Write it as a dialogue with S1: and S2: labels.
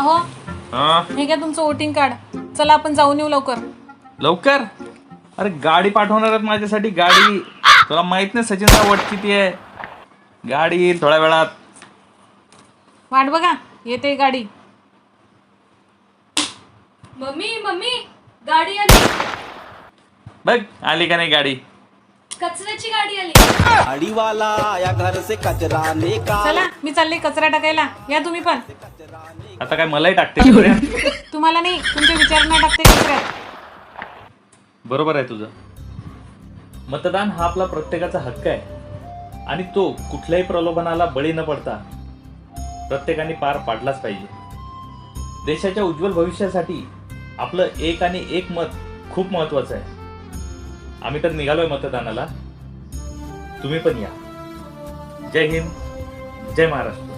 S1: अहो
S2: हा
S1: हे घ्या तुमचं वोटिंग कार्ड. चला आपण जाऊन येऊ लवकर.
S2: लवकर. अरे गाडी पाठवणार आहेत माझ्यासाठी. गाडी तुला माहित नाही सचिनचा वट किती आहे. गाडी येईल थोड्या वेळात.
S1: वाट बघा, येते गाडी.
S3: मम्मी मम्मी गाडी आली.
S2: बघ आली का नाही गाडी.
S3: कचऱ्याची गाडी आली.
S4: गाडीवाला या घर से कचरा निकाल.
S1: चला मी चालले कचरा टाकायला. या तुम्ही पण.
S2: आता काय मलाही टाकते कचऱ्यात?
S1: तुम्हाला नाही, तुमचे विचार नाही टाकते कचऱ्यात.
S2: बरोबर आहे तुझं. मतदान हा आपला प्रत्येकाचा हक्क आहे आणि तो कुठल्याही प्रलोभनाला बळी न पडता प्रत्येकाने पार पाडलाच पाहिजे. देशाच्या उज्ज्वल भविष्यासाठी आपलं एक आणि एक मत खूप महत्वाचं आहे. आम्ही तर निघालोय मतदानाला. तुम्ही पण या. जय हिंद, जय महाराष्ट्र.